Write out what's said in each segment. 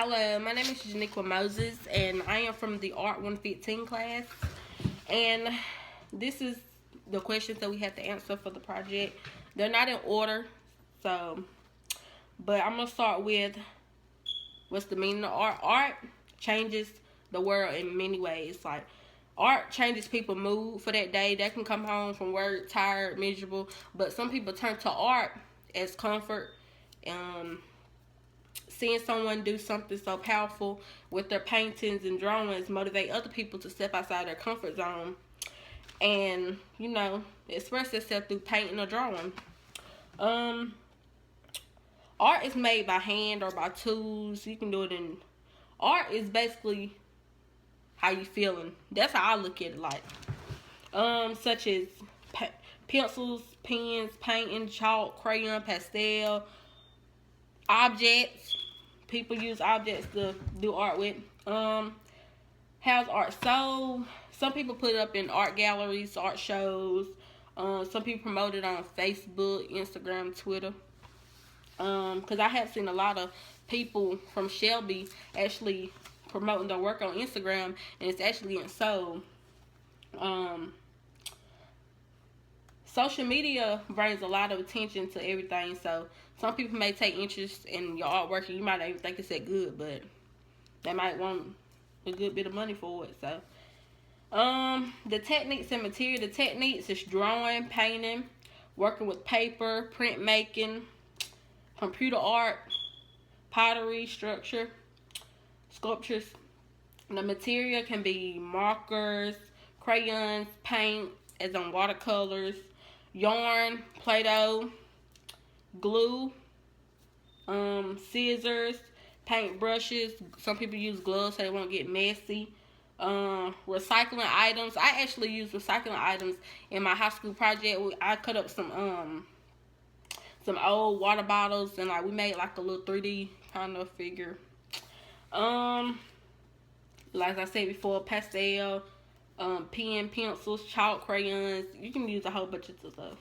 Hello, my name is Janiqua Moses, and I am from the Art 115 class. And this is the questions that we have to answer for the project. They're not in order, so, but I'm going to start with what's the meaning of art. Art changes the world in many ways. Like, art changes people's mood for that day. They can come home from work tired, miserable, but some people turn to art as comfort. Seeing someone do something so powerful with their paintings and drawings motivate other people to step outside their comfort zone and, express itself through painting or drawing. Art is made by hand or by tools. You can do it in art is basically how you feeling. That's how I look at it, like such as pencils, pens, painting, chalk, crayon, pastel, objects. People use objects to do art with. How's art sold? Some people put it up in art galleries, art shows. Some people promote it on Facebook, Instagram, Twitter. Because I have seen a lot of people from Shelby actually promoting their work on Instagram, and it's actually getting sold. Social media brings a lot of attention to everything, so some people may take interest in your artwork and you might not even think it's that good, but they might want a good bit of money for it. So the techniques and material. The techniques is drawing, painting, working with paper, printmaking, computer art, pottery, sculptures. The material can be markers, crayons, paint, as on watercolors, yarn, Play-Doh, glue, scissors, paint brushes. Some people use gloves so they won't get messy. Recycling items. I actually use recycling items in my high school project. I cut up some old water bottles and we made like a little 3D kind of figure. Like I said before, pastel, pen, pencils, chalk, crayons. You can use a whole bunch of stuff.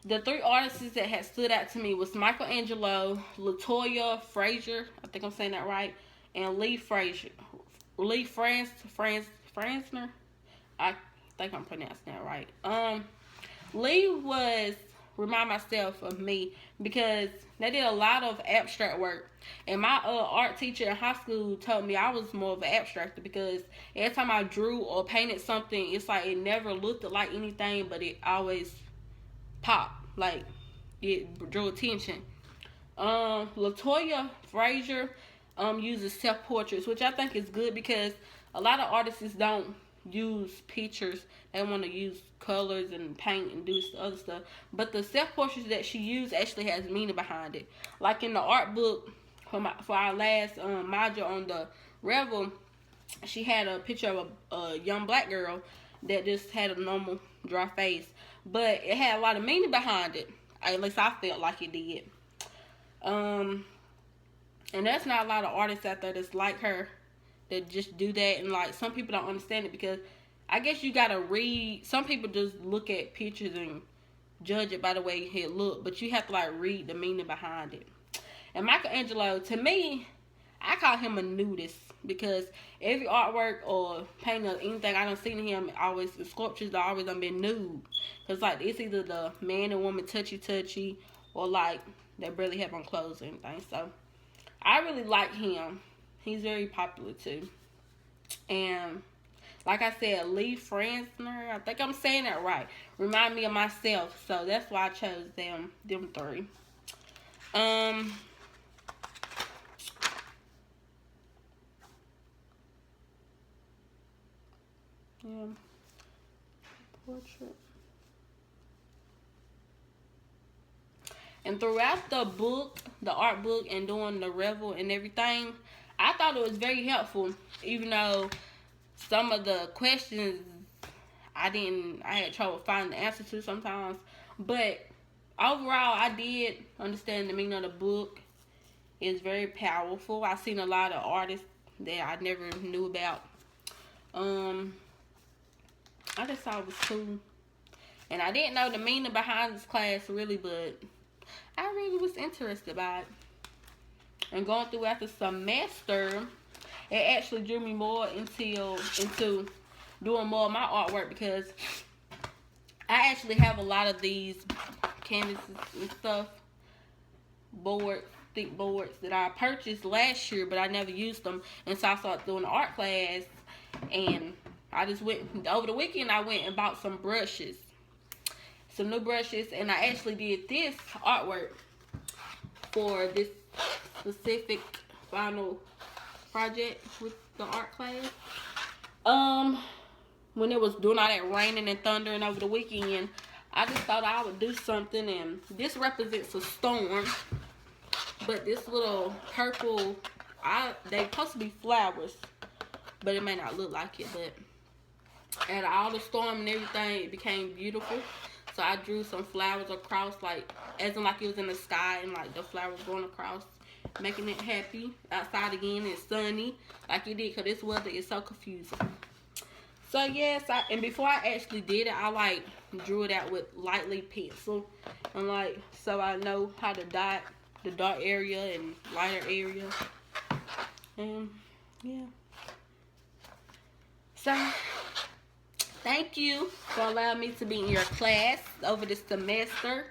The three artists that had stood out to me was Michelangelo, Latoya Frazier, I think I'm saying that right, and Lee Frazier. Lee Fransner. I think I'm pronouncing that right. Lee remind myself of me because they did a lot of abstract work. And my art teacher in high school told me I was more of an abstractor because every time I drew or painted something, it's like it never looked like anything, but it always popped. Like, it drew attention. Latoya Frazier uses self-portraits, which I think is good because a lot of artists don't use pictures. They want to use colors and paint and do other stuff. But the self-portraits that she used actually has meaning behind it. Like in the art book for our last module on the Revel, she had a picture of a young black girl that just had a normal dry face. But it had a lot of meaning behind it. At least I felt like it did. And there's not a lot of artists out there that's like her that just do that. And some people don't understand it because I guess you gotta read. Some people just look at pictures and judge it by the way it look, but you have to read the meaning behind it. And Michelangelo, to me, I call him a nudist because every artwork or painting or anything I done seen him, always the sculptures are always done been nude. Cause it's either the man and woman touchy or they barely have on clothes or anything. So I really like him. He's very popular too. And like I said, Lee Fransner, I think I'm saying that right, remind me of myself. So that's why I chose them three. Yeah. Portrait. And throughout the book, the art book, and doing the Revel and everything, I thought it was very helpful. Even though some of the questions I had trouble finding the answer to sometimes. But overall, I did understand the meaning of the book. It's very powerful. I've seen a lot of artists that I never knew about. I just thought it was cool. And I didn't know the meaning behind this class really, but I really was interested by it. And going through after semester, it actually drew me more into doing more of my artwork, because I actually have a lot of these canvases and stuff, thick boards that I purchased last year, but I never used them. And so I started doing an art class, and I just went, over the weekend, I went and bought some brushes, some new brushes, and I actually did this artwork for this specific final project with the art class. When it was doing all that raining and thundering over the weekend, I just thought I would do something, and this represents a storm, but this little purple, they supposed to be flowers, but it may not look like it, but out of all the storm and everything, it became beautiful. So I drew some flowers across, like, as in like it was in the sky, and like the flowers going across, making it happy. Outside again, it's sunny, like it did, because this weather is so confusing. So yes, and before I actually did it, I like drew it out with lightly pencil, and like, so I know how to dot the dark area and lighter area. And yeah. So thank you for allowing me to be in your class over this semester,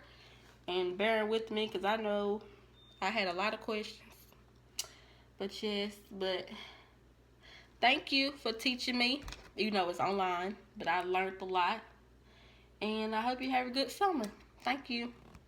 and bearing with me, because I know I had a lot of questions. But yes, thank you for teaching me. You know, it's online, but I learned a lot. And I hope you have a good summer. Thank you.